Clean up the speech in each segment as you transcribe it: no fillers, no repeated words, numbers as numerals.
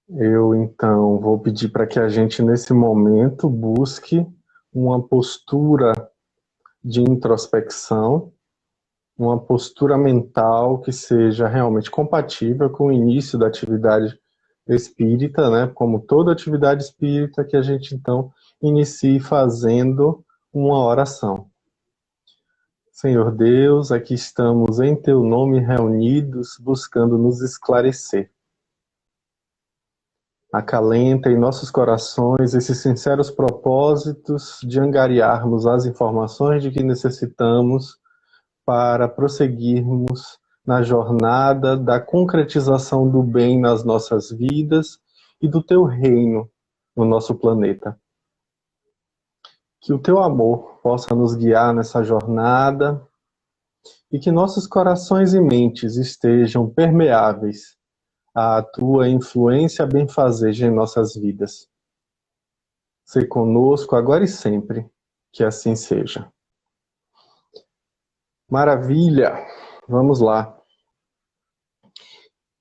Eu, então, vou pedir para que a gente, nesse momento, busque uma postura de introspecção, uma postura mental que seja realmente compatível com o início da atividade espírita, né? Como toda atividade espírita, que a gente, então, inicie fazendo uma oração. Senhor Deus, aqui estamos em Teu nome reunidos, buscando nos esclarecer. Acalenta em nossos corações esses sinceros propósitos de angariarmos as informações de que necessitamos para prosseguirmos na jornada da concretização do bem nas nossas vidas e do Teu reino no nosso planeta. Que o Teu amor possa nos guiar nessa jornada e que nossos corações e mentes estejam permeáveis à Tua influência benfazeja em nossas vidas. Sê conosco agora e sempre, que assim seja. Maravilha! Vamos lá.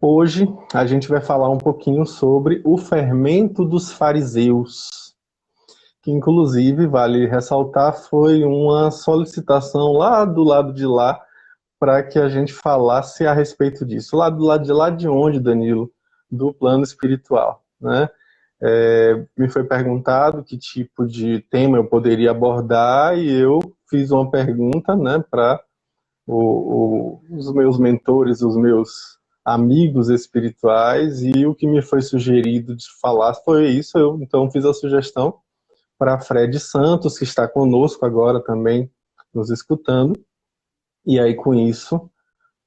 Hoje a gente vai falar um pouquinho sobre o fermento dos fariseus, que inclusive, vale ressaltar, foi uma solicitação lá do lado de lá para que a gente falasse a respeito disso. Lá do lado de lá de onde, Danilo? Do plano espiritual, né? Me foi perguntado que tipo de tema eu poderia abordar e eu fiz uma pergunta, né, para os meus mentores, os meus amigos espirituais, e o que me foi sugerido de falar foi isso. Eu então fiz a sugestão para Fred Santos, que está conosco agora também nos escutando, e aí com isso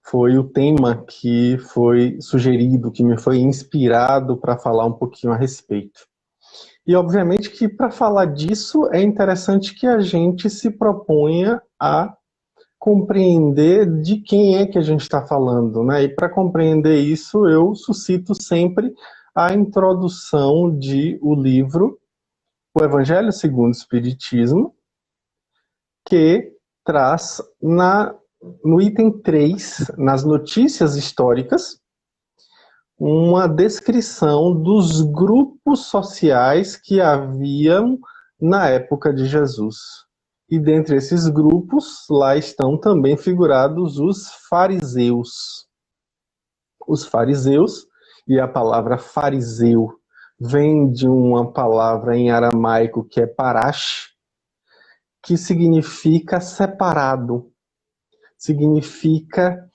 foi o tema que foi sugerido, que me foi inspirado para falar um pouquinho a respeito. E obviamente que para falar disso é interessante que a gente se proponha a compreender de quem é que a gente está falando, né? E para compreender isso, eu suscito sempre a introdução de o livro O Evangelho segundo o Espiritismo, que traz no item 3, nas notícias históricas, uma descrição dos grupos sociais que haviam na época de Jesus. E dentre esses grupos, lá estão também figurados os fariseus. Os fariseus, e a palavra fariseu vem de uma palavra em aramaico que é parash, que significa separado, significa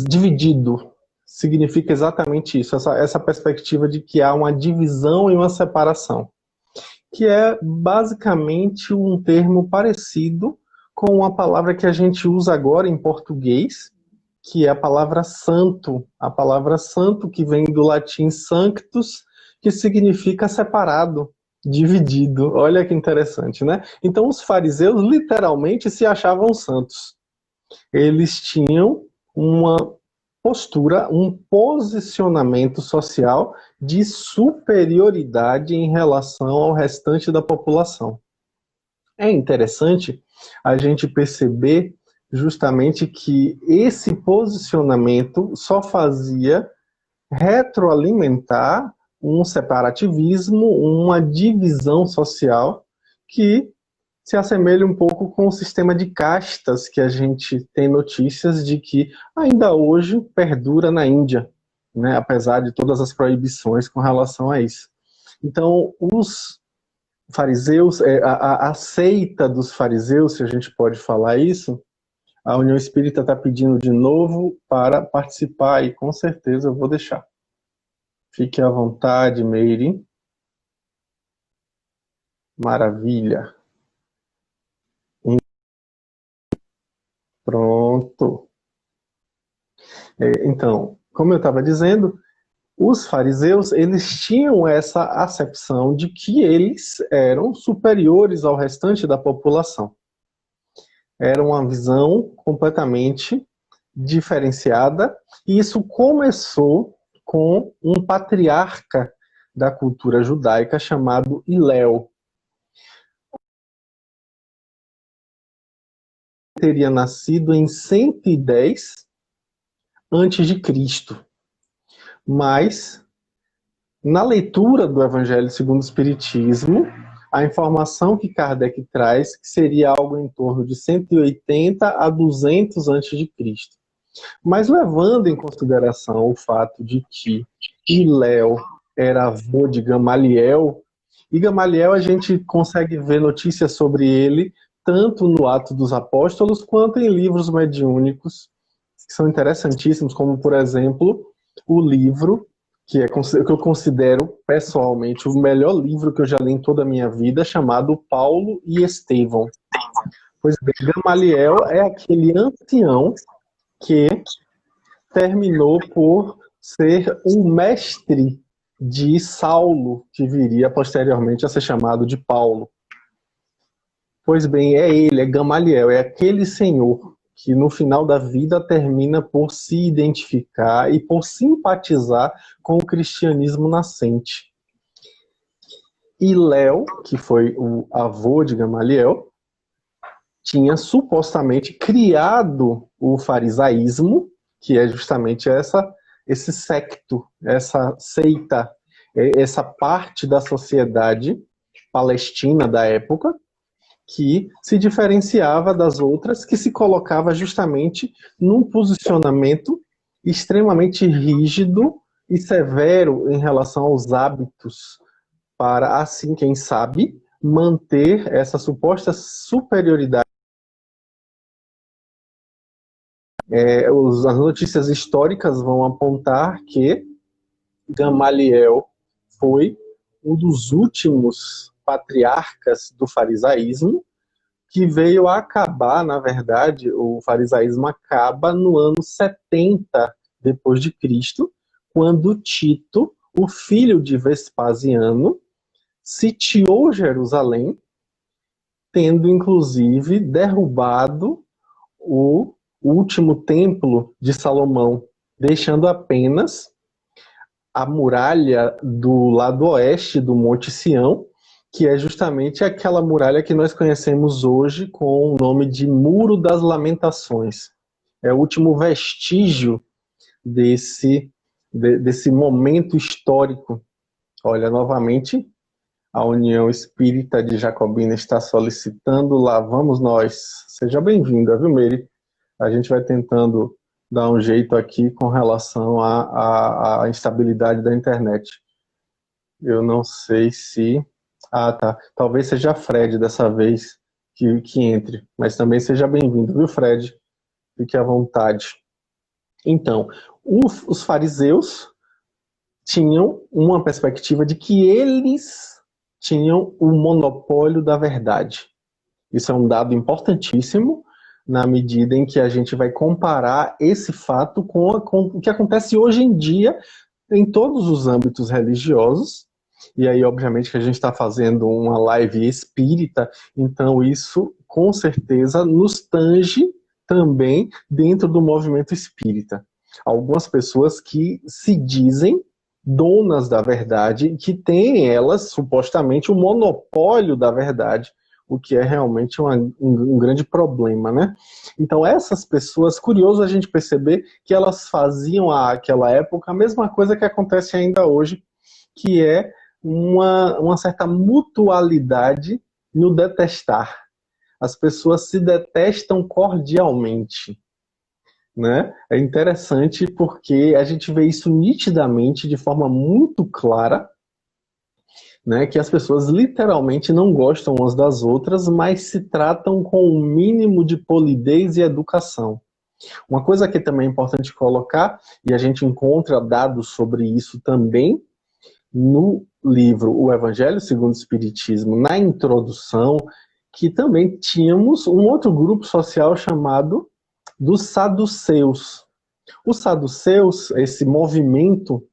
dividido. Significa exatamente isso, essa perspectiva de que há uma divisão e uma separação, que é basicamente um termo parecido com a palavra que a gente usa agora em português, que é a palavra santo que vem do latim sanctus, que significa separado, dividido. Olha que interessante, né? Então os fariseus literalmente se achavam santos. Eles tinham uma postura, um posicionamento social de superioridade em relação ao restante da população. É interessante a gente perceber justamente que esse posicionamento só fazia retroalimentar um separativismo, uma divisão social que se assemelha um pouco com o sistema de castas que a gente tem notícias de que ainda hoje perdura na Índia, né, apesar de todas as proibições com relação a isso. Então, os fariseus, a seita dos fariseus, se a gente pode falar isso, a União Espírita está pedindo de novo para participar e com certeza eu vou deixar. Fique à vontade, Meire. Maravilha. Pronto. Então, como eu estava dizendo, os fariseus, eles tinham essa acepção de que eles eram superiores ao restante da população. Era uma visão completamente diferenciada, e isso começou com um patriarca da cultura judaica chamado Hilel. Ele teria nascido em 110 antes de Cristo, mas Na leitura do Evangelho segundo o Espiritismo, a informação que Kardec traz que seria algo em torno de 180 a 200 a.C. Mas levando em consideração o fato de que Hilel era avô de Gamaliel, e Gamaliel a gente consegue ver notícias sobre ele tanto no Atos dos Apóstolos quanto em livros mediúnicos que são interessantíssimos, como por exemplo o livro que eu considero pessoalmente o melhor livro que eu já li em toda a minha vida, chamado Paulo e Estevão. Pois bem, Gamaliel é aquele ancião que terminou por ser um mestre de Saulo, que viria posteriormente a ser chamado de Paulo. Pois bem, é ele, é Gamaliel, é aquele senhor que no final da vida termina por se identificar e por simpatizar com o cristianismo nascente. E Léo, que foi o avô de Gamaliel, tinha supostamente criado o farisaísmo, que é justamente esse secto, essa seita, essa parte da sociedade palestina da época, que se diferenciava das outras, que se colocava justamente num posicionamento extremamente rígido e severo em relação aos hábitos, para, assim, quem sabe, manter essa suposta superioridade. As notícias históricas vão apontar que Gamaliel foi um dos últimos patriarcas do farisaísmo, que veio a acabar, na verdade, o farisaísmo acaba no ano 70 depois de Cristo, quando Tito, o filho de Vespasiano, sitiou Jerusalém, tendo inclusive derrubado o último templo de Salomão, deixando apenas a muralha do lado oeste do Monte Sião, que é justamente aquela muralha que nós conhecemos hoje com o nome de Muro das Lamentações. É o último vestígio desse momento histórico. Olha, novamente, a União Espírita de Jacobina está solicitando, lá vamos nós. Seja bem-vinda, viu, Meire? A gente vai tentando dar um jeito aqui com relação à instabilidade da internet. Eu não sei se... Ah, tá. Talvez seja Fred dessa vez que entre. Mas também seja bem-vindo, viu, Fred? Fique à vontade. Então, os fariseus tinham uma perspectiva de que eles tinham o monopólio da verdade. Isso é um dado importantíssimo, na medida em que a gente vai comparar esse fato com o que acontece hoje em dia em todos os âmbitos religiosos. E aí, obviamente, que a gente está fazendo uma live espírita, então isso, com certeza, nos tange também dentro do movimento espírita. Algumas pessoas que se dizem donas da verdade, que têm elas, supostamente, o monopólio da verdade, o que é realmente um grande problema, né? Então, essas pessoas, curioso a gente perceber que elas faziam àquela época a mesma coisa que acontece ainda hoje, que é uma certa mutualidade no detestar. As pessoas se detestam cordialmente, né? É interessante porque a gente vê isso nitidamente, de forma muito clara, né, que as pessoas literalmente não gostam umas das outras, mas se tratam com o mínimo de polidez e educação. Uma coisa que também é importante colocar, e a gente encontra dados sobre isso também no livro O Evangelho segundo o Espiritismo, na introdução, que também tínhamos um outro grupo social chamado dos saduceus. Os saduceus, esse movimento,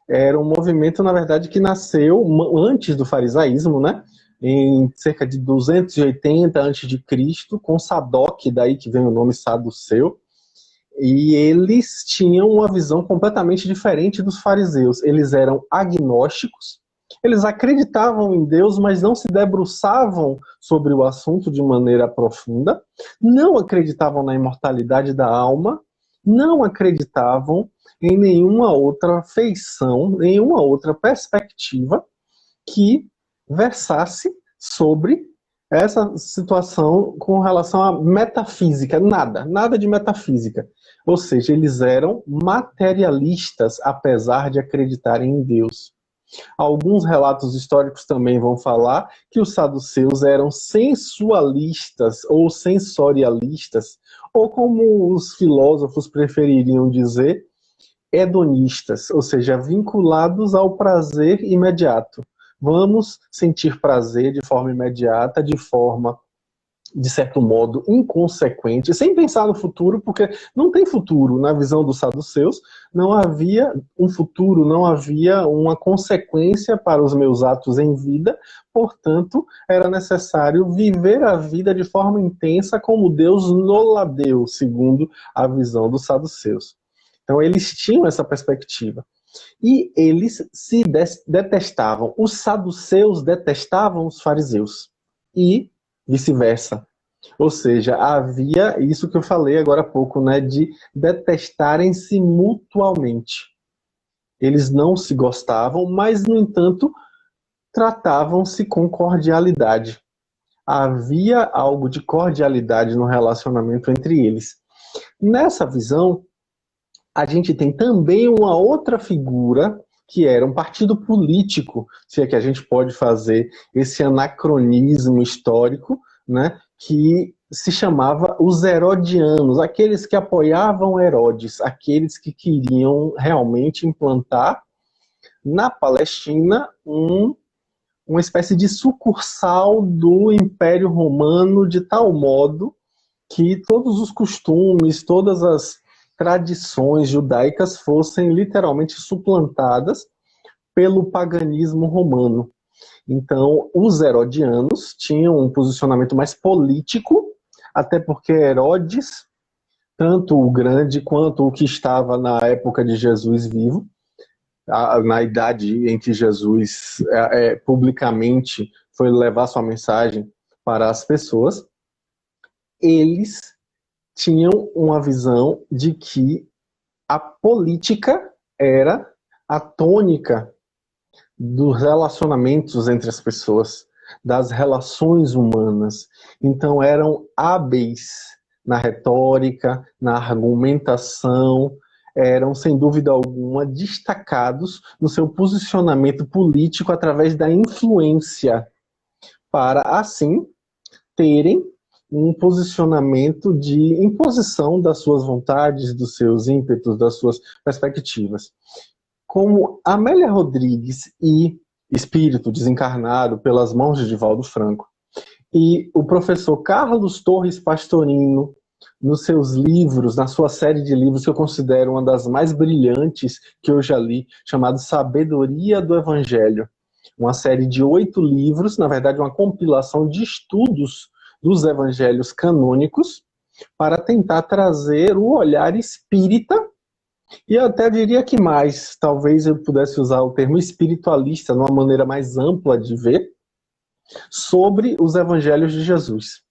era um movimento, na verdade, que nasceu antes do farisaísmo, né? Em cerca de 280 a.C., com Sadoc, daí que vem o nome saduceu, e eles tinham uma visão completamente diferente dos fariseus. Eles eram agnósticos, eles acreditavam em Deus, mas não se debruçavam sobre o assunto de maneira profunda, não acreditavam na imortalidade da alma, não acreditavam em nenhuma outra feição, nenhuma outra perspectiva que versasse sobre essa situação com relação à metafísica. Nada de metafísica. Ou seja, eles eram materialistas, apesar de acreditarem em Deus. Alguns relatos históricos também vão falar que os saduceus eram sensualistas ou sensorialistas, ou como os filósofos prefeririam dizer, hedonistas, ou seja, vinculados ao prazer imediato. Vamos sentir prazer de forma imediata, de forma, de certo modo, inconsequente, sem pensar no futuro, porque não tem futuro na visão dos saduceus, não havia um futuro, não havia uma consequência para os meus atos em vida, portanto, era necessário viver a vida de forma intensa como Deus nola deu, segundo a visão dos saduceus. Então, eles tinham essa perspectiva. E eles se detestavam. Os saduceus detestavam os fariseus. E vice-versa. Ou seja, havia isso que eu falei agora há pouco, né, de detestarem-se mutuamente. Eles não se gostavam, mas, no entanto, tratavam-se com cordialidade. Havia algo de cordialidade no relacionamento entre eles. Nessa visão, a gente tem também uma outra figura, que era um partido político, se é que a gente pode fazer esse anacronismo histórico, né, que se chamava os herodianos, aqueles que apoiavam Herodes, aqueles que queriam realmente implantar na Palestina uma espécie de sucursal do Império Romano, de tal modo que todos os costumes, todas as tradições judaicas fossem literalmente suplantadas pelo paganismo romano. Então, os herodianos tinham um posicionamento mais político, até porque Herodes, tanto o grande quanto o que estava na época de Jesus vivo, na idade em que Jesus publicamente foi levar sua mensagem para as pessoas, eles tinham uma visão de que a política era a tônica dos relacionamentos entre as pessoas, das relações humanas. Então eram hábeis na retórica, na argumentação, eram, sem dúvida alguma, destacados no seu posicionamento político através da influência, para, assim, terem um posicionamento de imposição das suas vontades, dos seus ímpetos, das suas perspectivas. Como Amélia Rodrigues e Espírito Desencarnado pelas mãos de Divaldo Franco, e o professor Carlos Torres Pastorino, nos seus livros, na sua série de livros que eu considero uma das mais brilhantes que eu já li, chamado Sabedoria do Evangelho, uma série de 8 livros, na verdade uma compilação de estudos dos evangelhos canônicos, para tentar trazer o olhar espírita, e eu até diria que mais, talvez eu pudesse usar o termo espiritualista, numa maneira mais ampla de ver, sobre os evangelhos de Jesus.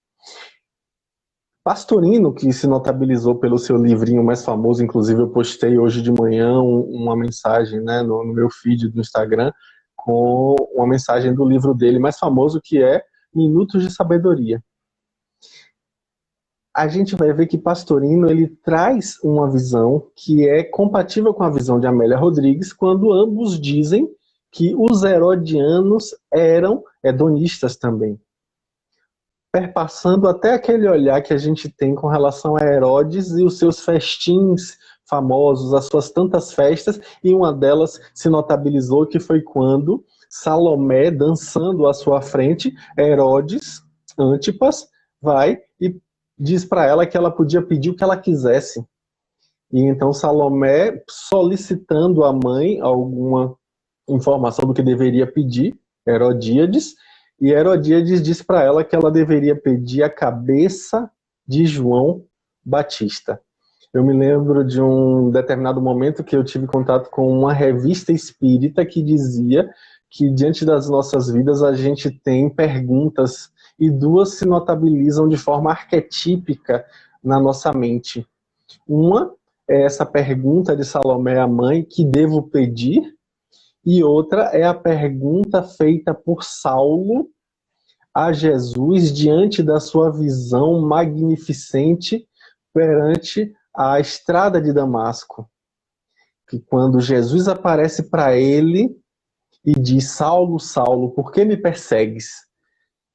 Pastorino, que se notabilizou pelo seu livrinho mais famoso, inclusive eu postei hoje de manhã uma mensagem, né, no meu feed do Instagram, com uma mensagem do livro dele mais famoso, que é Minutos de Sabedoria. A gente vai ver que Pastorino ele traz uma visão que é compatível com a visão de Amélia Rodrigues, quando ambos dizem que os herodianos eram hedonistas também, perpassando até aquele olhar que a gente tem com relação a Herodes e os seus festins famosos, as suas tantas festas, e uma delas se notabilizou, que foi quando Salomé, dançando à sua frente, Herodes, Antipas, vai e diz para ela que ela podia pedir o que ela quisesse. E então Salomé, solicitando à mãe alguma informação do que deveria pedir, Herodíades, e Herodíades diz para ela que ela deveria pedir a cabeça de João Batista. Eu me lembro de um determinado momento que eu tive contato com uma revista espírita que dizia que diante das nossas vidas a gente tem perguntas, e 2 se notabilizam de forma arquetípica na nossa mente. Uma é essa pergunta de Salomé à mãe, que devo pedir? E outra é a pergunta feita por Saulo a Jesus diante da sua visão magnificente perante a estrada de Damasco. Que quando Jesus aparece para ele e diz: Saulo, Saulo, por que me persegues?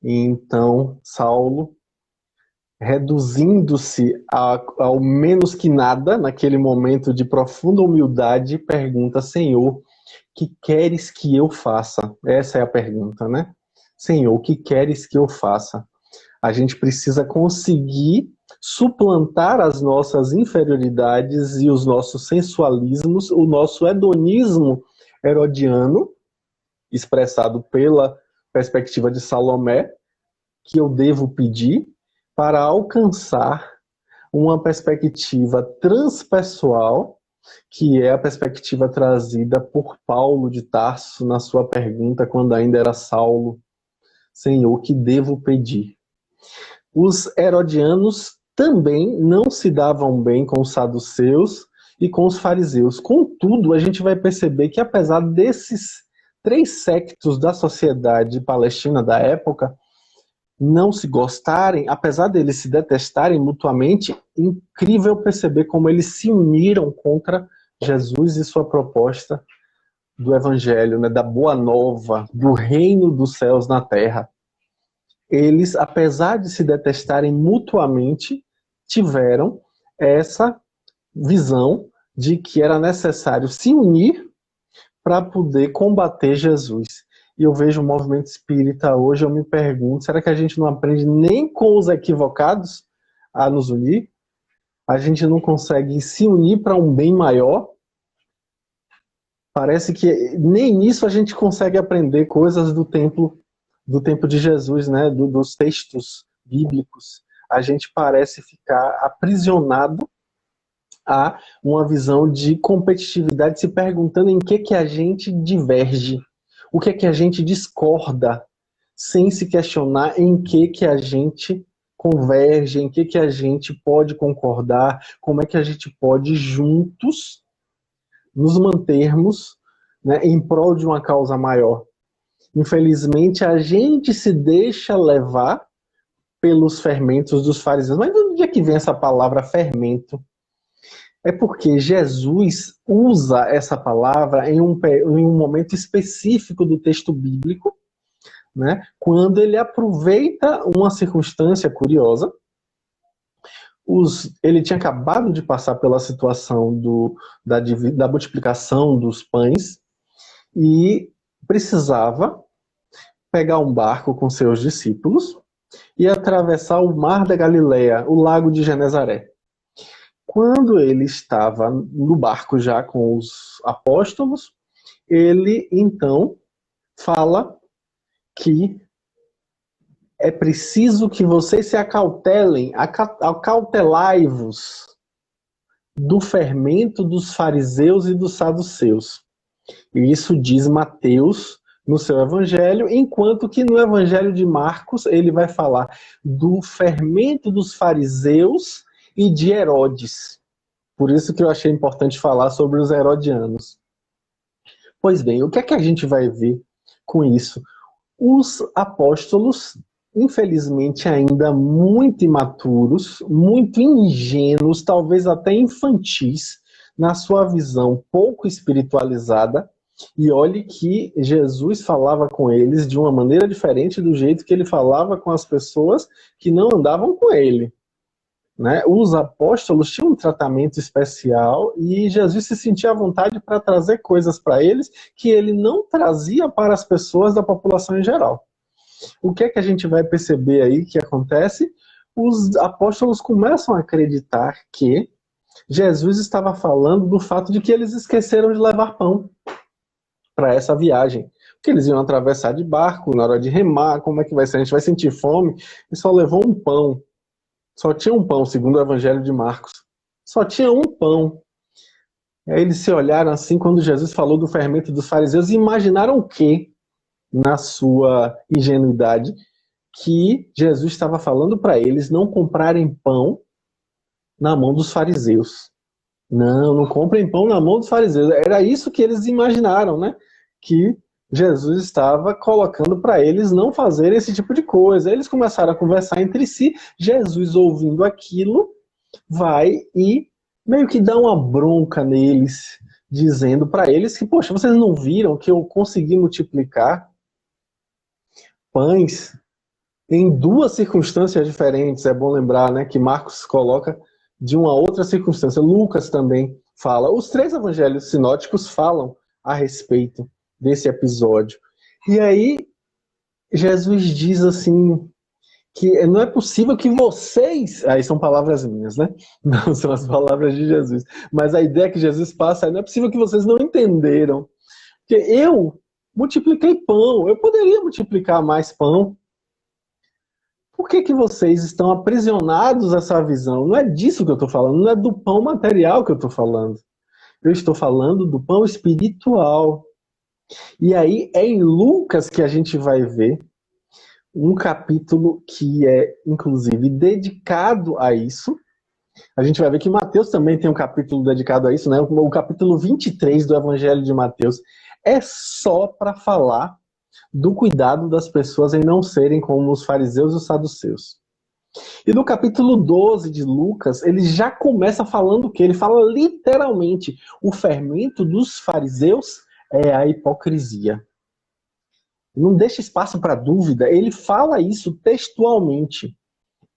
E então Saulo, reduzindo-se ao menos que nada, naquele momento de profunda humildade, pergunta: Senhor, que queres que eu faça? Essa é a pergunta, né? Senhor, o que queres que eu faça? A gente precisa conseguir suplantar as nossas inferioridades e os nossos sensualismos, o nosso hedonismo herodiano, expressado pela perspectiva de Salomé, que eu devo pedir para alcançar uma perspectiva transpessoal, que é a perspectiva trazida por Paulo de Tarso na sua pergunta quando ainda era Saulo: Senhor, que devo pedir? Os herodianos também não se davam bem com os saduceus e com os fariseus. Contudo, a gente vai perceber que apesar desses três sectos da sociedade palestina da época não se gostarem, apesar deles se detestarem mutuamente, incrível perceber como eles se uniram contra Jesus e sua proposta do evangelho, né, da boa nova, do reino dos céus na terra. Eles, apesar de se detestarem mutuamente, tiveram essa visão de que era necessário se unir para poder combater Jesus. E eu vejo o movimento espírita hoje, eu me pergunto, será que a gente não aprende nem com os equivocados a nos unir? A gente não consegue se unir para um bem maior? Parece que nem nisso a gente consegue aprender coisas do tempo de Jesus, né? Dos textos bíblicos. A gente parece ficar aprisionado a uma visão de competitividade, se perguntando em que a gente diverge, o que a gente discorda, sem se questionar em que a gente converge, em que a gente pode concordar, como é que a gente pode juntos nos mantermos, né, em prol de uma causa maior. Infelizmente, a gente se deixa levar pelos fermentos dos fariseus. Mas onde é que vem essa palavra fermento? É porque Jesus usa essa palavra em um momento específico do texto bíblico, né, quando ele aproveita uma circunstância curiosa. Ele tinha acabado de passar pela situação da multiplicação dos pães e precisava pegar um barco com seus discípulos e atravessar o mar da Galileia, o lago de Genezaré. Quando ele estava no barco já com os apóstolos, ele então fala que é preciso que vocês se acautelem, acautelai-vos do fermento dos fariseus e dos saduceus. E isso diz Mateus no seu evangelho, enquanto que no evangelho de Marcos ele vai falar do fermento dos fariseus e de Herodes. Por isso que eu achei importante falar sobre os herodianos. Pois bem, o que é que a gente vai ver com isso? Os apóstolos, infelizmente ainda muito imaturos, muito ingênuos, talvez até infantis, na sua visão pouco espiritualizada, e olhe que Jesus falava com eles de uma maneira diferente do jeito que ele falava com as pessoas que não andavam com ele. Né? Os apóstolos tinham um tratamento especial e Jesus se sentia à vontade para trazer coisas para eles que ele não trazia para as pessoas da população em geral. O que é que a gente vai perceber aí que acontece? Os apóstolos começam a acreditar que Jesus estava falando do fato de que eles esqueceram de levar pão para essa viagem. Porque eles iam atravessar de barco, na hora de remar, como é que vai ser? A gente vai sentir fome e só levou um pão. Só tinha um pão, segundo o Evangelho de Marcos. Só tinha um pão. E aí eles se olharam assim quando Jesus falou do fermento dos fariseus e imaginaram o quê? Na sua ingenuidade, que Jesus estava falando para eles não comprarem pão na mão dos fariseus. Não, não comprem pão na mão dos fariseus. Era isso que eles imaginaram, né? Que Jesus estava colocando para eles não fazerem esse tipo de coisa. Eles começaram a conversar entre si. Jesus, ouvindo aquilo, vai e meio que dá uma bronca neles, dizendo para eles que, poxa, vocês não viram que eu consegui multiplicar pães em duas circunstâncias diferentes? É bom lembrar, né, que Marcos coloca de uma outra circunstância. Lucas também fala. Os três evangelhos sinóticos falam a respeito desse episódio. E aí Jesus diz assim que não é possível que vocês... Aí são palavras minhas, né? Não são as palavras de Jesus. Mas a ideia que Jesus passa é: não é possível que vocês não entenderam. Porque eu multipliquei pão. Eu poderia multiplicar mais pão. Por que vocês estão aprisionados a essa visão? Não é disso que eu estou falando. Não é do pão material que eu estou falando. Eu estou falando do pão espiritual. E aí é em Lucas que a gente vai ver um capítulo que é, inclusive, dedicado a isso. A gente vai ver que Mateus também tem um capítulo dedicado a isso, né? O capítulo 23 do Evangelho de Mateus é só para falar do cuidado das pessoas em não serem como os fariseus e os saduceus. E no capítulo 12 de Lucas, ele já começa falando o quê? Ele fala literalmente: o fermento dos fariseus é a hipocrisia. Não deixa espaço para dúvida, ele fala isso textualmente.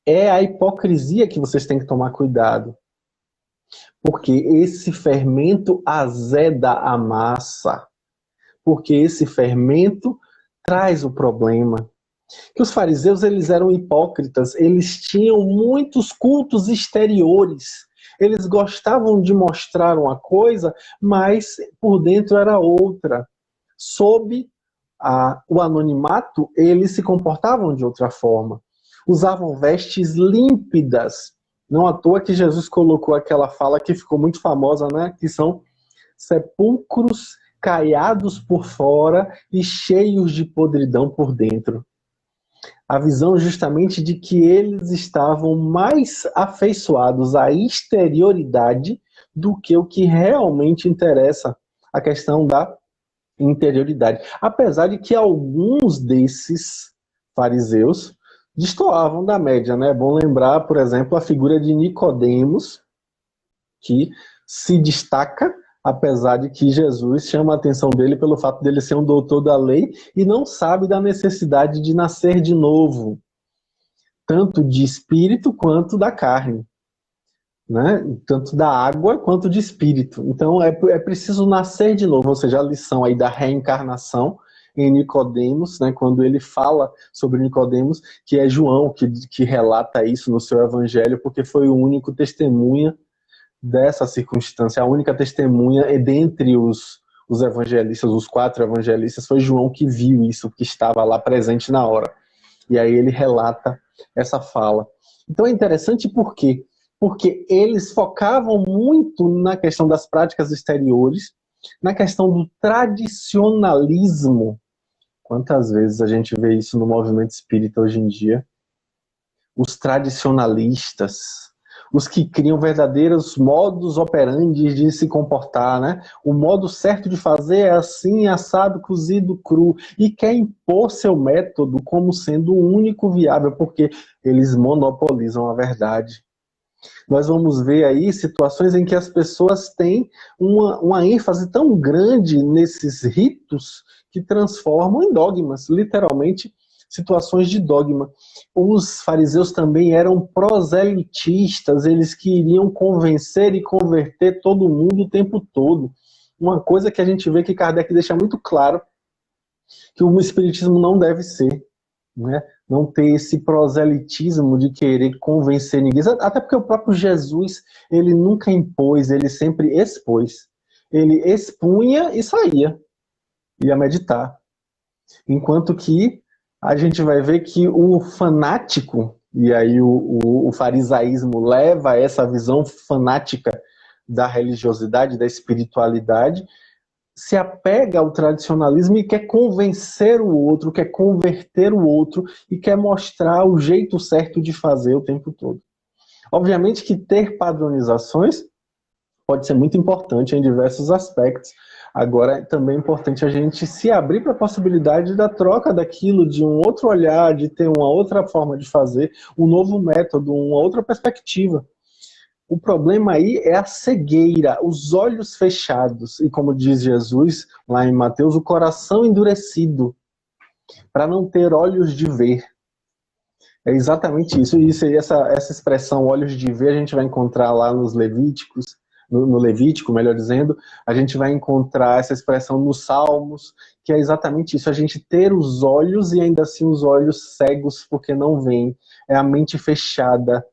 É a hipocrisia que vocês têm que tomar cuidado. Porque esse fermento azeda a massa. Porque esse fermento traz o problema. Que os fariseus, eles eram hipócritas, eles tinham muitos cultos exteriores. Eles gostavam de mostrar uma coisa, mas por dentro era outra. Sob o anonimato, eles se comportavam de outra forma. Usavam vestes límpidas. Não à toa que Jesus colocou aquela fala que ficou muito famosa, né? Que são sepulcros caiados por fora e cheios de podridão por dentro. A visão justamente de que eles estavam mais afeiçoados à exterioridade do que o que realmente interessa, a questão da interioridade. Apesar de que alguns desses fariseus destoavam da média, né? É bom lembrar, por exemplo, a figura de Nicodemos, que se destaca, apesar de que Jesus chama a atenção dele pelo fato dele ser um doutor da lei e não sabe da necessidade de nascer de novo, tanto de espírito quanto da carne. Né? Tanto da água quanto de espírito. Então é preciso nascer de novo, ou seja, a lição aí da reencarnação em Nicodemos, né? Quando ele fala sobre Nicodemos, que é João que relata isso no seu evangelho, porque foi o único testemunha dessa circunstância, a única testemunha dentre os evangelistas, os 4 evangelistas, foi João que viu isso, que estava lá presente na hora. E aí ele relata essa fala. Então é interessante porque eles focavam muito na questão das práticas exteriores, na questão do tradicionalismo. Quantas vezes a gente vê isso no movimento espírita hoje em dia? Os tradicionalistas, os que criam verdadeiros modos operandi de se comportar, né? O modo certo de fazer é assim, assado, cozido, cru, e quer impor seu método como sendo o único viável, porque eles monopolizam a verdade. Nós vamos ver aí situações em que as pessoas têm uma ênfase tão grande nesses ritos que transformam em dogmas, literalmente situações de dogma. Os fariseus também eram proselitistas, eles queriam convencer e converter todo mundo o tempo todo. Uma coisa que a gente vê que Kardec deixa muito claro, que o espiritismo não deve ser, né? Não ter esse proselitismo de querer convencer ninguém. Até porque o próprio Jesus, ele nunca impôs, ele sempre expôs. Ele expunha e saía. Ia meditar. Enquanto que a gente vai ver que o fanático, e aí o farisaísmo leva a essa visão fanática da religiosidade, da espiritualidade, se apega ao tradicionalismo e quer convencer o outro, quer converter o outro e quer mostrar o jeito certo de fazer o tempo todo. Obviamente que ter padronizações pode ser muito importante em diversos aspectos. Agora, também é importante a gente se abrir para a possibilidade da troca daquilo, de um outro olhar, de ter uma outra forma de fazer, um novo método, uma outra perspectiva. O problema aí é a cegueira, os olhos fechados, e como diz Jesus lá em Mateus, o coração endurecido, para não ter olhos de ver. É exatamente isso. Essa expressão olhos de ver a gente vai encontrar lá nos Levíticos, no Levítico, melhor dizendo, a gente vai encontrar essa expressão nos Salmos, que é exatamente isso, a gente ter os olhos e ainda assim os olhos cegos porque não veem, é a mente fechada,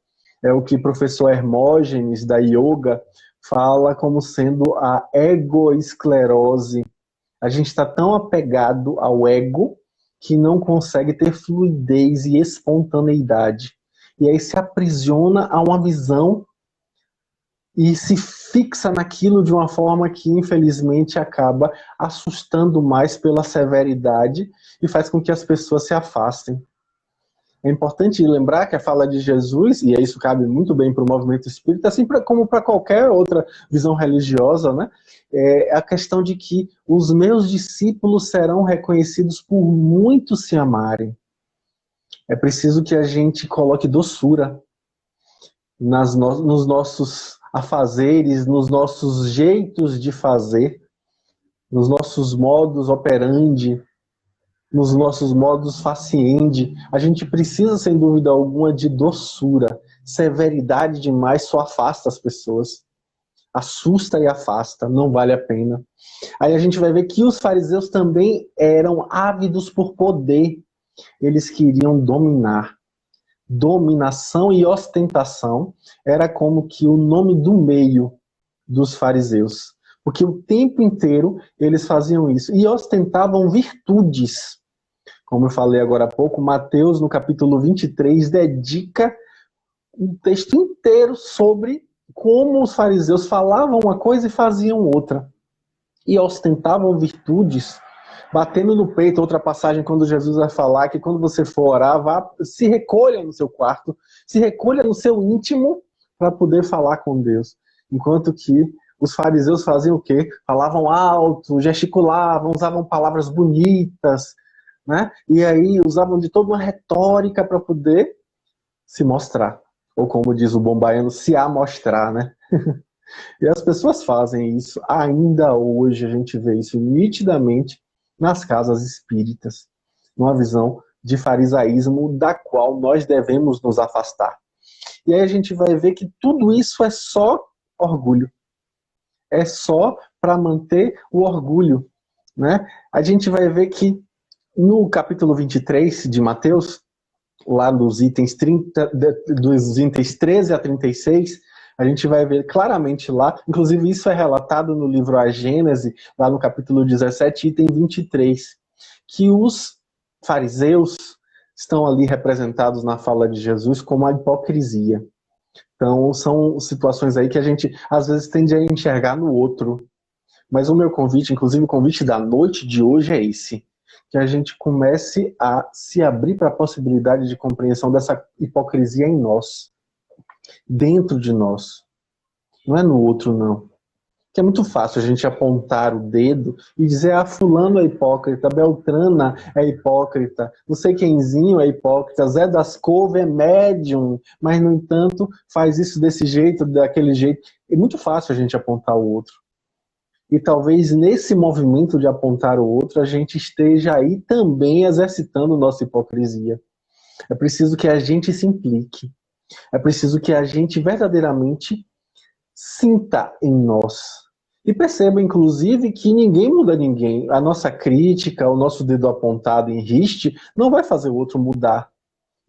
é o que o professor Hermógenes da Yoga fala como sendo a egoesclerose. A gente está tão apegado ao ego que não consegue ter fluidez e espontaneidade. E aí se aprisiona a uma visão e se fixa naquilo de uma forma que, infelizmente, acaba assustando mais pela severidade e faz com que as pessoas se afastem. É importante lembrar que a fala de Jesus, e isso cabe muito bem para o movimento espírita, assim como para qualquer outra visão religiosa, né? É a questão de que os meus discípulos serão reconhecidos por muitos se amarem. É preciso que a gente coloque doçura nos nossos afazeres, nos nossos jeitos de fazer, nos nossos modus operandi, nos nossos modus faciendi. A gente precisa, sem dúvida alguma, de doçura. Severidade demais só afasta as pessoas. Assusta e afasta, não vale a pena. Aí a gente vai ver que os fariseus também eram ávidos por poder. Eles queriam dominar. Dominação e ostentação era como que o nome do meio dos fariseus. Porque o tempo inteiro eles faziam isso. E ostentavam virtudes. Como eu falei agora há pouco, Mateus, no capítulo 23, dedica um texto inteiro sobre como os fariseus falavam uma coisa e faziam outra. E ostentavam virtudes, batendo no peito. Outra passagem, quando Jesus vai falar que quando você for orar, vá, se recolha no seu quarto, se recolha no seu íntimo para poder falar com Deus. Enquanto que os fariseus faziam o quê? Falavam alto, gesticulavam, usavam palavras bonitas, né? E aí usavam de toda uma retórica para poder se mostrar. Ou como diz o bom baiano, se amostrar, né? E as pessoas fazem isso. Ainda hoje a gente vê isso nitidamente nas casas espíritas. Uma visão de farisaísmo da qual nós devemos nos afastar. E aí a gente vai ver que tudo isso é só orgulho. É só para manter o orgulho, né? A gente vai ver que no capítulo 23 de Mateus, lá dos itens 13 a 36, a gente vai ver claramente lá, inclusive isso é relatado no livro A Gênese, lá no capítulo 17, item 23, que os fariseus estão ali representados na fala de Jesus como a hipocrisia. Então são situações aí que a gente às vezes tende a enxergar no outro. Mas o meu convite, inclusive o convite da noite de hoje é esse, que a gente comece a se abrir para a possibilidade de compreensão dessa hipocrisia em nós, dentro de nós. Não é no outro, não. Que é muito fácil a gente apontar o dedo e dizer, ah, fulano é hipócrita, Beltrana é hipócrita, não sei quemzinho é hipócrita, Zé das Couve é médium, mas, no entanto, faz isso desse jeito, daquele jeito. É muito fácil a gente apontar o outro. E talvez nesse movimento de apontar o outro, a gente esteja aí também exercitando nossa hipocrisia. É preciso que a gente se implique. É preciso que a gente verdadeiramente sinta em nós. E perceba, inclusive, que ninguém muda ninguém. A nossa crítica, o nosso dedo apontado em riste, não vai fazer o outro mudar.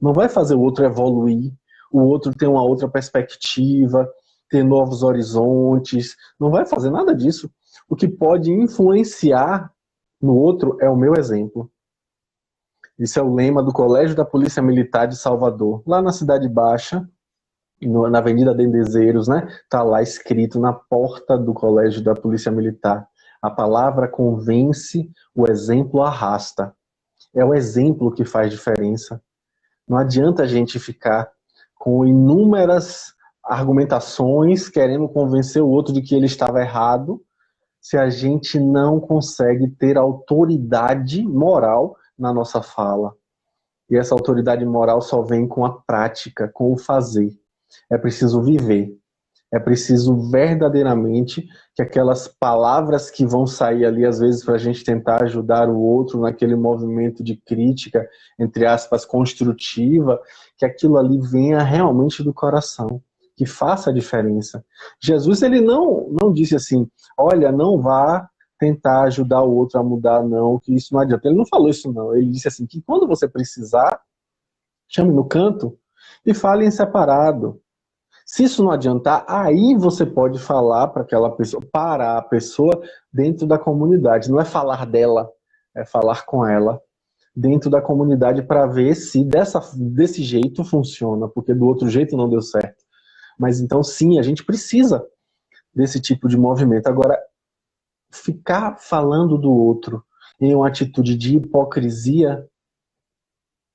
Não vai fazer o outro evoluir. O outro ter uma outra perspectiva, ter novos horizontes. Não vai fazer nada disso. O que pode influenciar no outro é o meu exemplo. Esse é o lema do Colégio da Polícia Militar de Salvador. Lá na Cidade Baixa, na Avenida Dendezeiros, né? Tá lá escrito na porta do Colégio da Polícia Militar. A palavra convence, o exemplo arrasta. É o exemplo que faz diferença. Não adianta a gente ficar com inúmeras argumentações, querendo convencer o outro de que ele estava errado, se a gente não consegue ter autoridade moral na nossa fala. E essa autoridade moral só vem com a prática, com o fazer. É preciso viver. É preciso verdadeiramente que aquelas palavras que vão sair ali, às vezes, para a gente tentar ajudar o outro naquele movimento de crítica, entre aspas, construtiva, que aquilo ali venha realmente do coração, que faça a diferença. Jesus, ele não disse assim, olha, não vá tentar ajudar o outro a mudar, não, que isso não adianta. Ele não falou isso, não. Ele disse assim, que quando você precisar, chame no canto e fale em separado. Se isso não adiantar, aí você pode falar para aquela pessoa, para a pessoa dentro da comunidade. Não é falar dela, é falar com ela dentro da comunidade para ver se desse jeito funciona, porque do outro jeito não deu certo. Mas então sim, a gente precisa desse tipo de movimento. Agora, ficar falando do outro em uma atitude de hipocrisia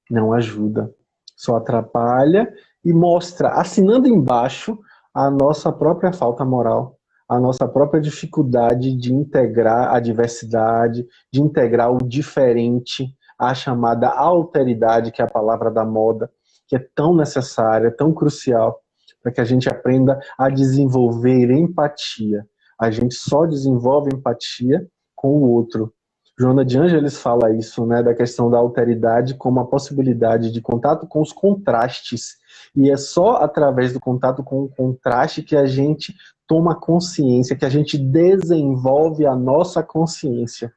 não ajuda. Só atrapalha e mostra, assinando embaixo, a nossa própria falta moral, a nossa própria dificuldade de integrar a diversidade, de integrar o diferente, a chamada alteridade, que é a palavra da moda, que é tão necessária, tão crucial, para que a gente aprenda a desenvolver empatia. A gente só desenvolve empatia com o outro. Joana de Ângeles fala isso, né, da questão da alteridade como a possibilidade de contato com os contrastes. E é só através do contato com o contraste que a gente toma consciência, que a gente desenvolve a nossa consciência.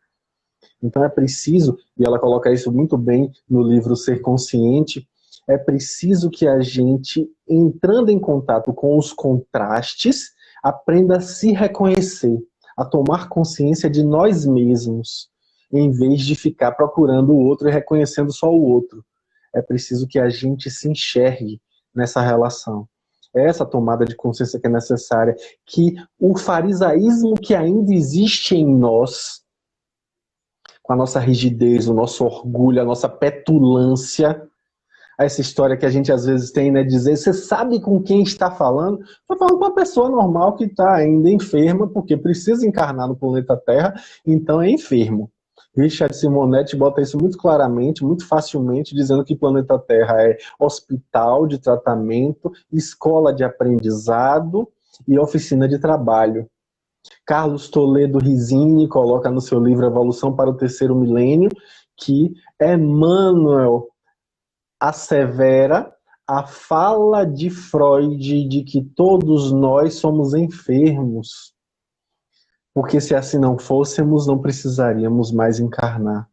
Então é preciso, e ela coloca isso muito bem no livro Ser Consciente, é preciso que a gente, entrando em contato com os contrastes, aprenda a se reconhecer, a tomar consciência de nós mesmos, em vez de ficar procurando o outro e reconhecendo só o outro. É preciso que a gente se enxergue nessa relação. É essa tomada de consciência que é necessária, que o farisaísmo que ainda existe em nós, com a nossa rigidez, o nosso orgulho, a nossa petulância, essa história que a gente às vezes tem, né, dizer, você sabe com quem está falando? Está falando com uma pessoa normal que está ainda enferma, porque precisa encarnar no planeta Terra, então é enfermo. Richard Simonetti bota isso muito claramente, muito facilmente, dizendo que o planeta Terra é hospital de tratamento, escola de aprendizado e oficina de trabalho. Carlos Toledo Rizzini coloca no seu livro Evolução para o Terceiro Milênio que Emmanuel assevera a fala de Freud de que todos nós somos enfermos, porque se assim não fôssemos, não precisaríamos mais encarnar.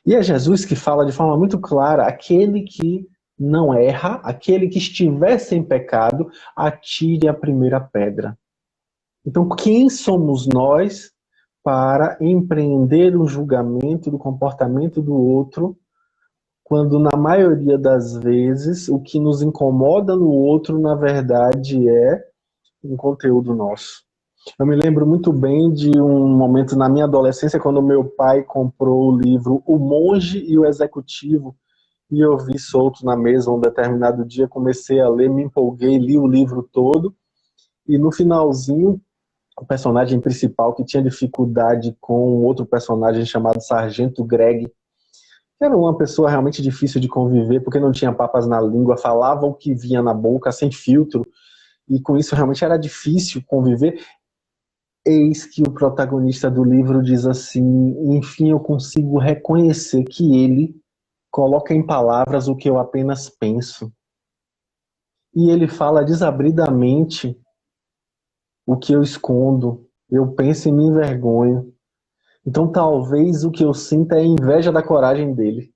E é Jesus que fala de forma muito clara, aquele que não erra, aquele que estiver sem pecado, atire a primeira pedra. Então, quem somos nós para empreender um julgamento do comportamento do outro, quando na maioria das vezes o que nos incomoda no outro, na verdade, é um conteúdo nosso? Eu me lembro muito bem de um momento na minha adolescência, quando meu pai comprou o livro O Monge e o Executivo, e eu vi solto na mesa um determinado dia, comecei a ler, me empolguei, li o livro todo, e no finalzinho, o personagem principal que tinha dificuldade com um outro personagem chamado Sargento Greg, que era uma pessoa realmente difícil de conviver, porque não tinha papas na língua, falava o que vinha na boca, sem filtro, e com isso realmente era difícil conviver. Eis que o protagonista do livro diz assim, enfim, eu consigo reconhecer que ele coloca em palavras o que eu apenas penso. E ele fala desabridamente o que eu escondo, eu penso e me envergonho. Então talvez o que eu sinta é inveja da coragem dele.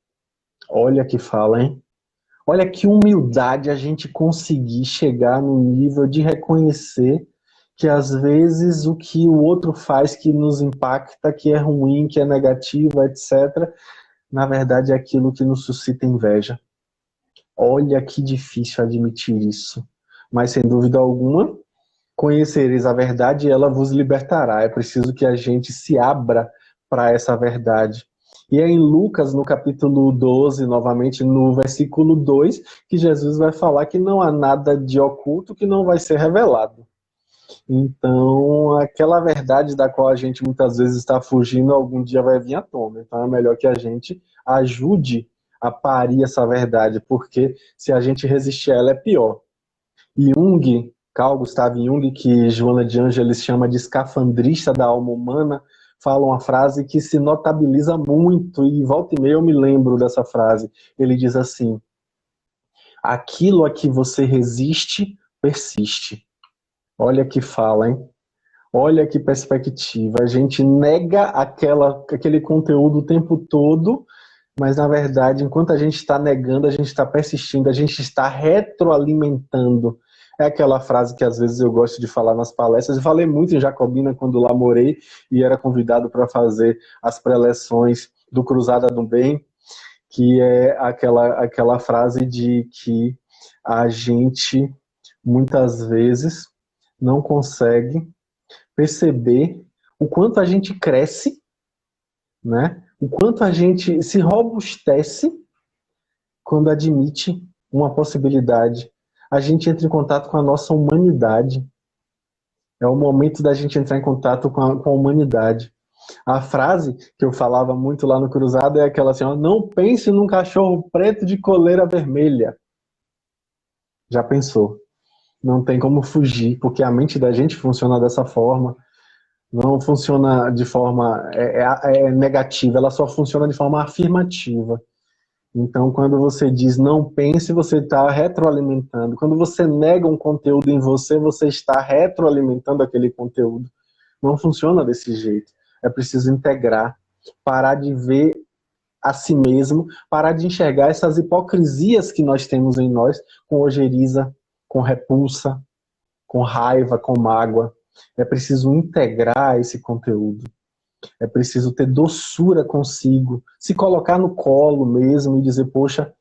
Olha que fala, hein? Olha que humildade a gente conseguir chegar no nível de reconhecer que às vezes o que o outro faz que nos impacta, que é ruim, que é negativo, etc., na verdade é aquilo que nos suscita inveja. Olha que difícil admitir isso. Mas sem dúvida alguma, conhecereis a verdade e ela vos libertará. É preciso que a gente se abra para essa verdade. E é em Lucas, no capítulo 12, novamente no versículo 2, que Jesus vai falar que não há nada de oculto que não vai ser revelado. Então, aquela verdade da qual a gente muitas vezes está fugindo, algum dia vai vir à tona. Então, é melhor que a gente ajude a parir essa verdade, porque se a gente resistir a ela, é pior. Jung, Carl Gustav Jung, que Joana de Ângeles chama de escafandrista da alma humana, fala uma frase que se notabiliza muito, e volta e meia eu me lembro dessa frase. Ele diz assim: aquilo a que você resiste, persiste. Olha que fala, hein? Olha que perspectiva. A gente nega aquele conteúdo o tempo todo, mas na verdade, enquanto a gente está negando, a gente está persistindo, a gente está retroalimentando. É aquela frase que às vezes eu gosto de falar nas palestras. Eu falei muito em Jacobina quando lá morei e era convidado para fazer as preleções do Cruzada do Bem, que é aquela frase de que a gente muitas vezes não consegue perceber o quanto a gente cresce, né? O quanto a gente se robustece quando admite uma possibilidade. A gente entra em contato com a nossa humanidade. É o momento da gente entrar em contato com a humanidade. A frase que eu falava muito lá no Cruzado é aquela assim: ó, não pense num cachorro preto de coleira vermelha. Já pensou? Não tem como fugir, porque a mente da gente funciona dessa forma. Não funciona de forma negativa, ela só funciona de forma afirmativa. Então, quando você diz não pense, você está retroalimentando. Quando você nega um conteúdo em você, você está retroalimentando aquele conteúdo. Não funciona desse jeito. É preciso integrar, parar de ver a si mesmo, parar de enxergar essas hipocrisias que nós temos em nós, com ojeriza, com repulsa, com raiva, com mágoa. É preciso integrar esse conteúdo. É preciso ter doçura consigo, se colocar no colo mesmo e dizer, poxa,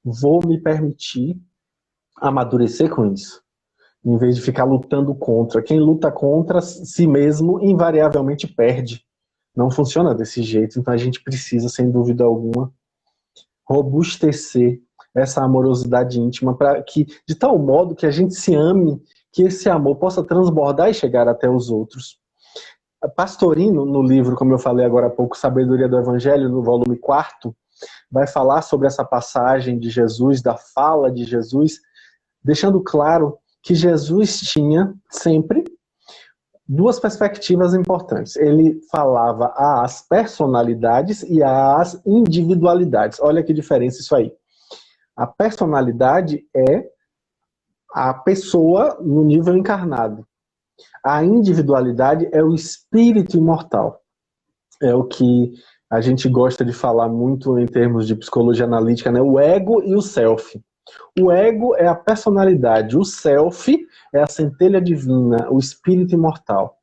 vou me permitir amadurecer com isso, em vez de ficar lutando contra. Quem luta contra si mesmo invariavelmente perde. Não funciona desse jeito, então a gente precisa, sem dúvida alguma, robustecer essa amorosidade íntima para que, de tal modo que a gente se ame, que esse amor possa transbordar e chegar até os outros. Pastorino, no livro, como eu falei agora há pouco, Sabedoria do Evangelho, no volume 4, vai falar sobre essa passagem de Jesus, da fala de Jesus, deixando claro que Jesus tinha sempre duas perspectivas importantes. Ele falava às personalidades e às individualidades. Olha que diferença isso aí. A personalidade é a pessoa no nível encarnado. A individualidade é o espírito imortal. É o que a gente gosta de falar muito em termos de psicologia analítica, né? O ego e o self. O ego é a personalidade, o self é a centelha divina, o espírito imortal.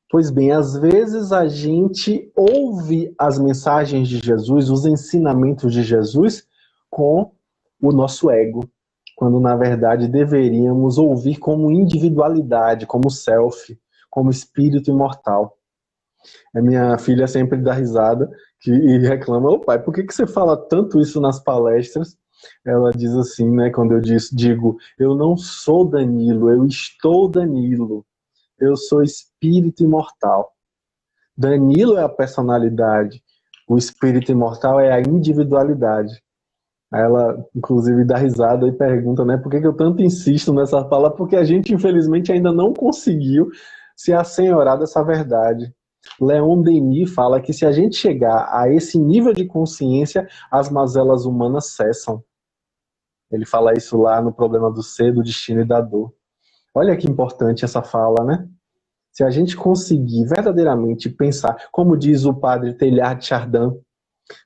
Pois bem, às vezes a gente ouve as mensagens de Jesus, os ensinamentos de Jesus, com o nosso ego, quando na verdade deveríamos ouvir como individualidade, como self, como espírito imortal. A minha filha sempre dá risada e reclama, ô pai, por que você fala tanto isso nas palestras? Ela diz assim, né, quando eu digo, eu não sou Danilo, eu estou Danilo, eu sou espírito imortal. Danilo é a personalidade, o espírito imortal é a individualidade. Ela, inclusive, dá risada e pergunta, né, por que eu tanto insisto nessa fala? Porque a gente, infelizmente, ainda não conseguiu se assenhorar dessa verdade. Leon Denis fala que se a gente chegar a esse nível de consciência, as mazelas humanas cessam. Ele fala isso lá no Problema do Ser, do Destino e da Dor. Olha que importante essa fala, né? Se a gente conseguir verdadeiramente pensar, como diz o padre Teilhard de Chardin,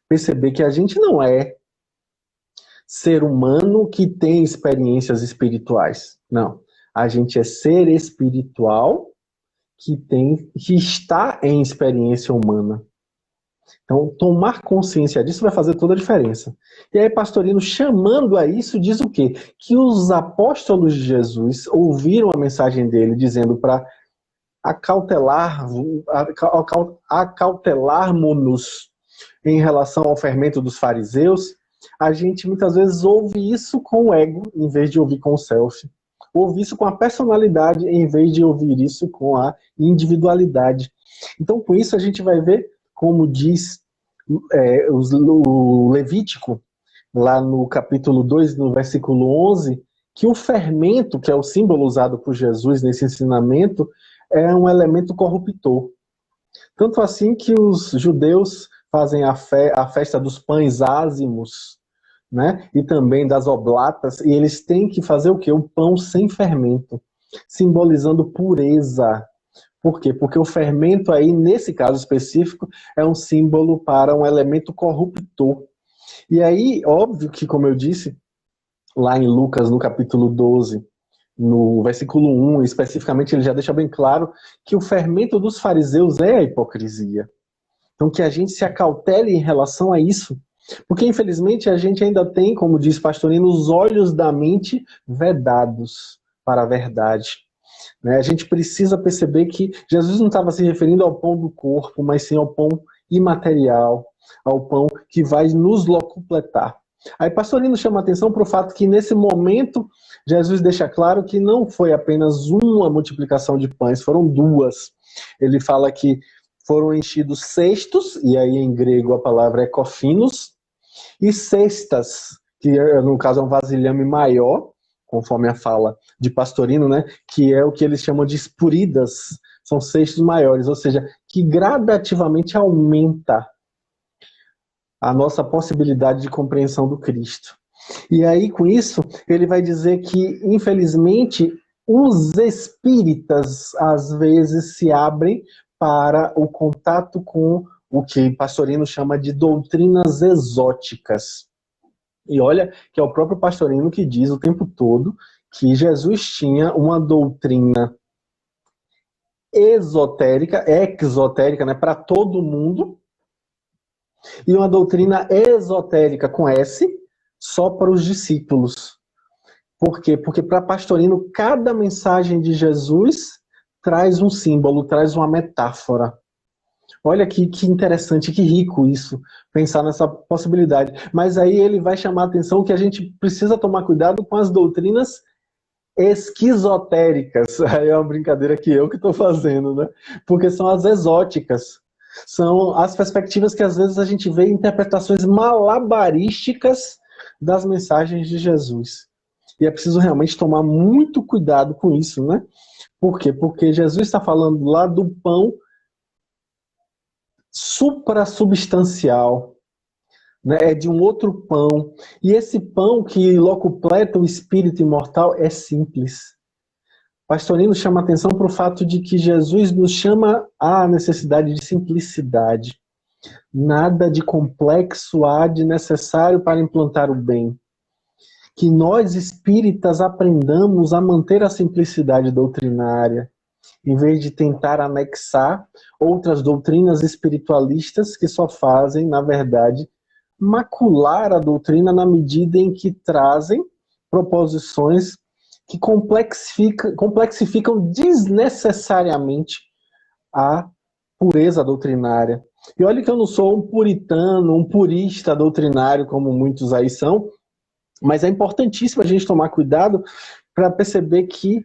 perceber que a gente não é ser humano que tem experiências espirituais. Não. A gente é ser espiritual que está em experiência humana. Então, tomar consciência disso vai fazer toda a diferença. E aí, Pastorino, chamando a isso, diz o quê? Que os apóstolos de Jesus ouviram a mensagem dele dizendo para acautelarmos-nos em relação ao fermento dos fariseus, a gente muitas vezes ouve isso com o ego, em vez de ouvir com o self. Ouve isso com a personalidade, em vez de ouvir isso com a individualidade. Então, com isso, a gente vai ver, como diz o Levítico, lá no capítulo 2, no versículo 11, que o fermento, que é o símbolo usado por Jesus nesse ensinamento, é um elemento corruptor. Tanto assim que os judeus fazem a festa dos pães ázimos, né? E também das oblatas, e eles têm que fazer o quê? O pão sem fermento, simbolizando pureza. Por quê? Porque o fermento aí, nesse caso específico, é um símbolo para um elemento corruptor. E aí, óbvio que, como eu disse, lá em Lucas, no capítulo 12, no versículo 1, especificamente, ele já deixa bem claro que o fermento dos fariseus é a hipocrisia. Então, que a gente se acautele em relação a isso, porque, infelizmente, a gente ainda tem, como diz Pastorino, os olhos da mente vedados para a verdade. Né? A gente precisa perceber que Jesus não estava se referindo ao pão do corpo, mas sim ao pão imaterial, ao pão que vai nos locupletar. Aí Pastorino chama a atenção para o fato que, nesse momento, Jesus deixa claro que não foi apenas uma multiplicação de pães, foram duas. Ele fala que foram enchidos cestos, e aí em grego a palavra é kofinos, e cestas, que no caso é um vasilhame maior, conforme a fala de Pastorino, né, que é o que eles chamam de espuridas, são cestos maiores, ou seja, que gradativamente aumenta a nossa possibilidade de compreensão do Cristo. E aí, com isso, ele vai dizer que, infelizmente, os espíritas, às vezes, se abrem para o contato com o que Pastorino chama de doutrinas exóticas. E olha que é o próprio Pastorino que diz o tempo todo que Jesus tinha uma doutrina esotérica, exotérica, né, para todo mundo, e uma doutrina esotérica com S, só para os discípulos. Por quê? Porque para Pastorino, cada mensagem de Jesus traz um símbolo, traz uma metáfora. Olha que interessante, que rico isso, pensar nessa possibilidade. Mas aí ele vai chamar a atenção que a gente precisa tomar cuidado com as doutrinas esquizotéricas. Aí é uma brincadeira que estou fazendo, né? Porque são as exóticas. São as perspectivas que às vezes a gente vê interpretações malabarísticas das mensagens de Jesus. E é preciso realmente tomar muito cuidado com isso, né? Por quê? Porque Jesus está falando lá do pão suprassubstancial, né? É de um outro pão. E esse pão que locupleta o espírito imortal é simples. Pastorino chama atenção para o fato de que Jesus nos chama à necessidade de simplicidade. Nada de complexo há de necessário para implantar o bem. Que nós espíritas aprendamos a manter a simplicidade doutrinária, em vez de tentar anexar outras doutrinas espiritualistas que só fazem, na verdade, macular a doutrina na medida em que trazem proposições que complexificam desnecessariamente a pureza doutrinária. E olha que eu não sou um puritano, um purista doutrinário, como muitos aí são, mas é importantíssimo a gente tomar cuidado para perceber que,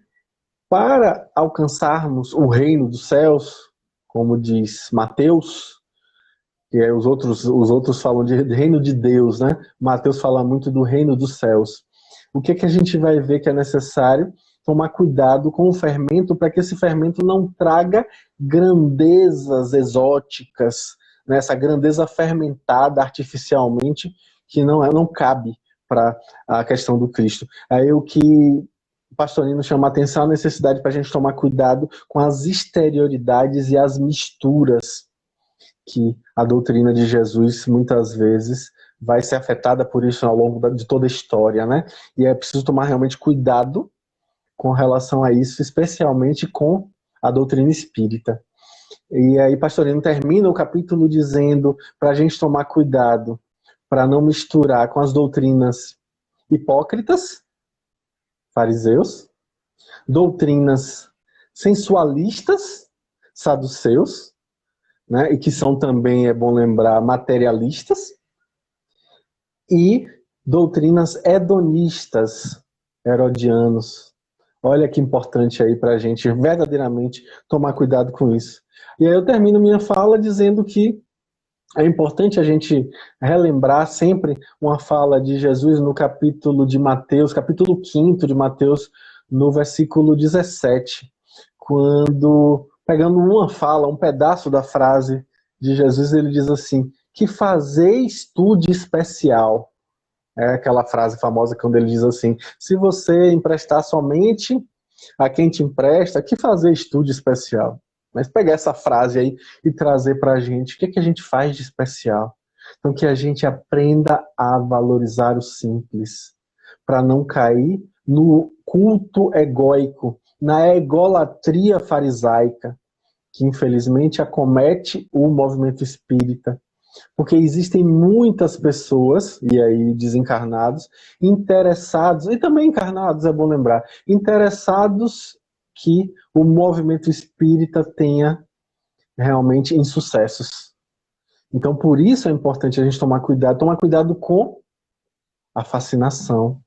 para alcançarmos o reino dos céus, como diz Mateus, que os outros falam de reino de Deus, né? Mateus fala muito do reino dos céus. O que a gente vai ver que é necessário? Tomar cuidado com o fermento, para que esse fermento não traga grandezas exóticas, né? Essa grandeza fermentada artificialmente, que não cabe para a questão do Cristo. Aí o que o Pastorino chama a atenção, a necessidade para a gente tomar cuidado com as exterioridades e as misturas, que a doutrina de Jesus muitas vezes vai ser afetada por isso ao longo de toda a história, né? E é preciso tomar realmente cuidado com relação a isso, especialmente com a doutrina espírita. E aí Pastorino termina o capítulo dizendo para a gente tomar cuidado para não misturar com as doutrinas hipócritas, fariseus, doutrinas sensualistas, saduceus, né? E que são também, é bom lembrar, materialistas, e doutrinas hedonistas, herodianos. Olha que importante aí para a gente verdadeiramente tomar cuidado com isso. E aí eu termino minha fala dizendo que é importante a gente relembrar sempre uma fala de Jesus no capítulo de Mateus, capítulo 5 de Mateus, no versículo 17, quando, pegando uma fala, um pedaço da frase de Jesus, ele diz assim: que fazeis tu de especial? É aquela frase famosa quando ele diz assim: se você emprestar somente a quem te empresta, que fazeis tu de especial? Mas pegar essa frase aí e trazer para a gente, o que, é que a gente faz de especial? Então, que a gente aprenda a valorizar o simples, para não cair no culto egóico, na egolatria farisaica, que infelizmente acomete o movimento espírita, porque existem muitas pessoas, e aí desencarnados, interessados, e também encarnados, é bom lembrar, interessados que o movimento espírita tenha realmente insucessos. Então, por isso é importante a gente tomar cuidado com a fascinação.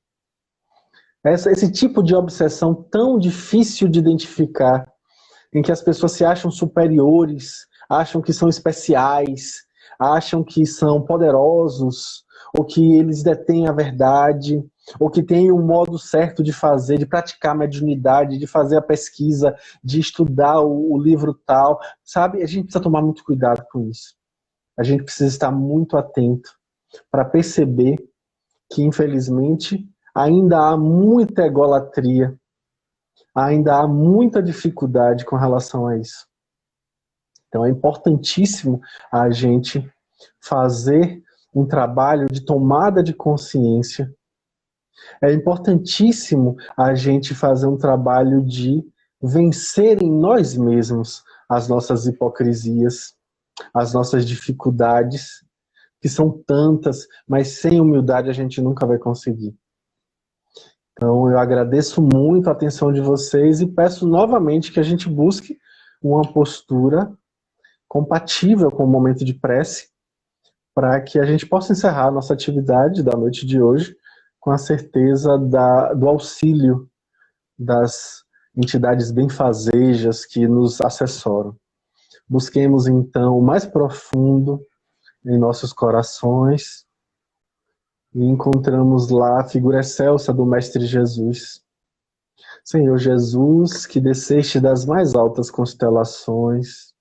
Esse tipo de obsessão tão difícil de identificar, em que as pessoas se acham superiores, acham que são especiais, acham que são poderosos, ou que eles detêm a verdade, ou que têm um modo certo de fazer, de praticar a mediunidade, de fazer a pesquisa, de estudar o livro tal, sabe? A gente precisa tomar muito cuidado com isso. A gente precisa estar muito atento para perceber que, infelizmente, ainda há muita egolatria, ainda há muita dificuldade com relação a isso. Então é importantíssimo a gente fazer um trabalho de tomada de consciência. É importantíssimo a gente fazer um trabalho de vencer em nós mesmos as nossas hipocrisias, as nossas dificuldades, que são tantas, mas sem humildade a gente nunca vai conseguir. Então eu agradeço muito a atenção de vocês e peço novamente que a gente busque uma postura compatível com o momento de prece, para que a gente possa encerrar a nossa atividade da noite de hoje com a certeza do auxílio das entidades benfazejas que nos assessoram. Busquemos então o mais profundo em nossos corações e encontramos lá a figura excelsa do Mestre Jesus. Senhor Jesus, que desceste das mais altas constelações,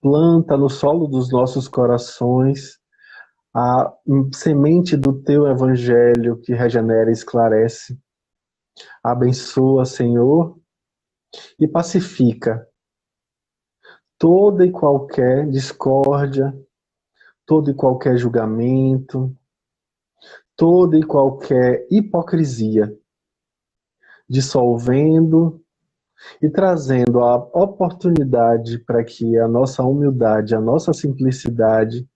planta no solo dos nossos corações a semente do teu evangelho que regenera e esclarece. Abençoa, Senhor, e pacifica toda e qualquer discórdia, todo e qualquer julgamento, toda e qualquer hipocrisia, dissolvendo e trazendo a oportunidade para que a nossa humildade, a nossa simplicidade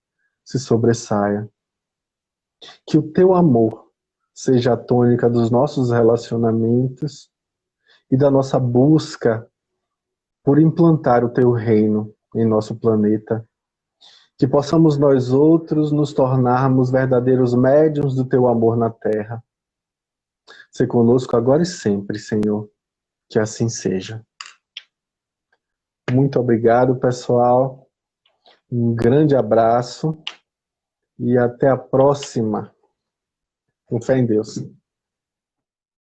se sobressaia. Que o teu amor seja a tônica dos nossos relacionamentos e da nossa busca por implantar o teu reino em nosso planeta. Que possamos nós outros nos tornarmos verdadeiros médiuns do teu amor na terra. Ser conosco agora e sempre, Senhor. Que assim seja. Muito obrigado, pessoal. Um grande abraço e até a próxima. Com fé em Deus.